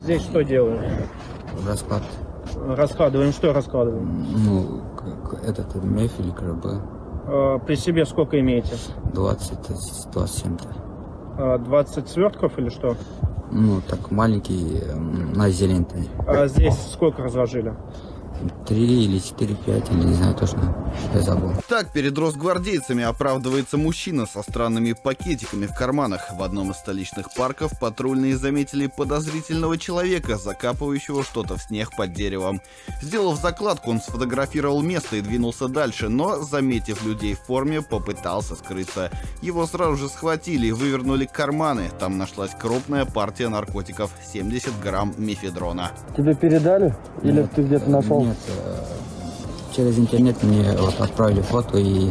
Здесь что делаем? Расклад. Раскладываем. Что раскладываем? Ну, этот меф или КРБ. При себе сколько имеете? 20-27. 20 свертков или что? Ну, так маленький, на зеленый. А здесь сколько разложили? 3 или 4, 5, или не знаю точно, я забыл. Так перед росгвардейцами оправдывается мужчина со странными пакетиками в карманах. В одном из столичных парков патрульные заметили подозрительного человека, закапывающего что-то в снег под деревом. Сделав закладку, он сфотографировал место и двинулся дальше, но, заметив людей в форме, попытался скрыться. Его сразу же схватили и вывернули карманы. Там нашлась крупная партия наркотиков — 70 грамм мефедрона. Тебе передали? Или Нет, ты где-то нашел? Нет, через интернет мне вот отправили фото, и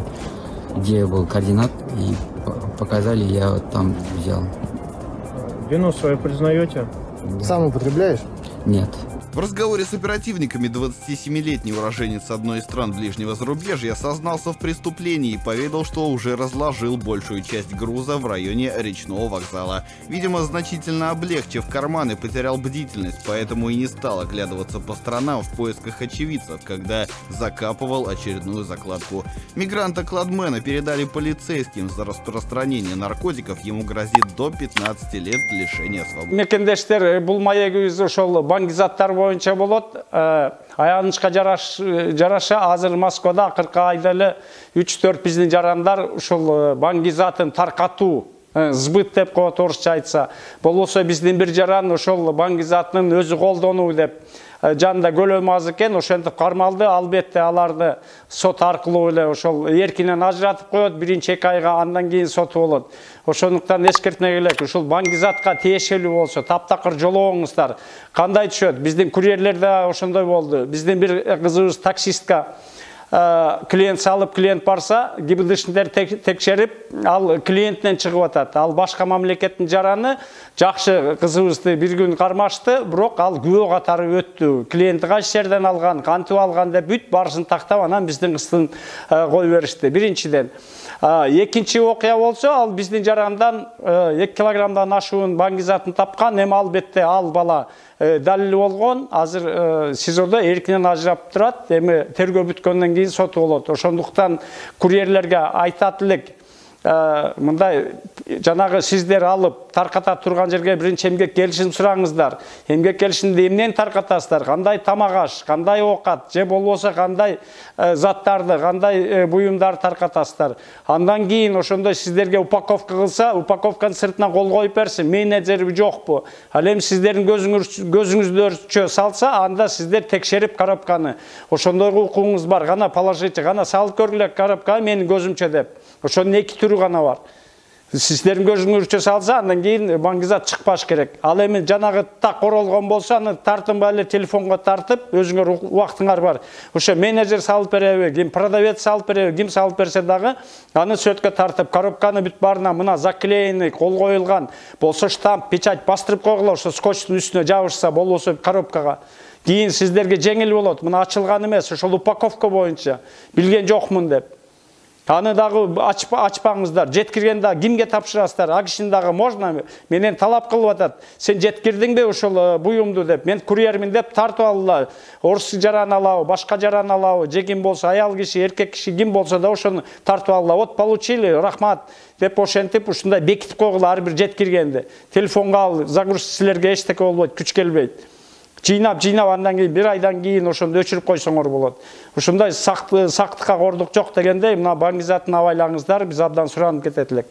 где был координат, и показали, я вот там взял. Вину свою признаете? Сам употребляешь? Нет. В разговоре с оперативниками 27-летний уроженец одной из стран ближнего зарубежья сознался в преступлении и поведал, что уже разложил большую часть груза в районе речного вокзала. Видимо, значительно облегчив карманы, потерял бдительность, поэтому и не стал оглядываться по сторонам в поисках очевидцев, когда закапывал очередную закладку. Мигранта-кладмена передали полицейским. За распространение наркотиков ему грозит до 15 лет лишения свободы. Мекендештер, бул маегибиз ошол баңгизаттар боюнча болот. Аянычка жараша азыр Москвада акыркы айда эле 3-4 биздин жарандар ушул баңгизатын таркатуу, сбыт деп коет орусча айтса. Болбосо биздин бир жаран ошол баңгизатынын өзү колдонуу деп жанында көлөм аз экен, ошентип кармалды. Албетте аларды сот аркылуу эле ошол эркинен ажыратып коет, 1-2 айга, андан кийин соту болот. Ошондуктан эскертме келек, ушул баңгизатка тиешелүү болсо таптакыр жолобоңуздар. Кандай түшөт? Биздин курьерлер да ошондой болду. Биздин бир кызыбыз таксистка клиент салып, клиент барса, ГИБДДшниктер текшерип, ал клиентинен чыгып атат. Ал башка мамлекеттин жараны, жакшы кызыбызды бир күн кармашты, бирок ал күбө катары өттү. Клиенти кайсы жерден алган, кантип алган деп бүт барысын тактап, анан биздин кыздын кой беришти. Биринчиден. Экинчи окуя болсо, ал биздин жарандан 2 килограммдан ашуун баңгизатын тапкан, эми албетте ал бала далили болгон, азыр СИЗОдо эркинен ажырап турат, эми тергөө бүткөндөн кийин соту болот. Ошондуктан курьерлерге айтат элек, мындай жанагы сиздер алып тарката турган жерге биринчи эмгек келишим сураңыздар. Эмгек келишимди эмнени таркатасыздар? Кандай тамак аш, кандай оокат, же болбосо кандай заттарды, кандай буюмдар таркатасыздар? Андан кийин ошондой сиздерге упаковка кылса, упаковканын сыртына кол коюп берсин, менеджери жокпу? Ал эми сиздердин көзүңүздөрчө салса, анда сиздер текшерип коробканы. Ошондой укугуңуз бар, гана положите, гана салып көргүлө коробканы менин көзүмчө деп. Ошонун 2 түрү гана бар. Сиздердин көзүңүзчө салса, андан кийин баңгизат чыкпаш керек. Ал эми жанагы так оролгон болсо, аны тартынбай эле телефонго тартып, өзүңөр убактыңар бар. Ошо менеджер салып береби, ким продавец салып береби, ким салып берсе дагы, аны сөткө тартып, коробканы бүт барына мына заклеенный, кол коюлган болсо штамп, печать бастырып койгула, ошо скотчтун үстүнө жабышса, болбосо коробкага. Кийин сиздерге жеңил болот. Мына ачылган эмес, ошол упаковка боюнча билген жокмун деп. Аны дагы ачпаңыздар. Жеткиргенде кимге тапшырасыздар? А кишини дагы можно менен талап кылып атат. Сен жеткирдиңби ошол буюмду деп, мен курьермин деп тартып алла. Орус жаран алабы, башка жаран алабы, же ким болсо, аял киши, эркек киши ким болсо да ошону тартып алла. Вот получили, рахмат деп ошентип ушундай бекитип койгула ар бир жеткиргенди. Телефонго ал, загрузчик силерге эчтеке болбойт, күч келбейт. Жыйнап андан кийин 1 айдан кийин ошондо өчүрүп койсоңор болот. Ушундай сактыкка кордук жок дегендей, мына баңгизатын абайлаңыздар, биз абдан суранып кетет элек.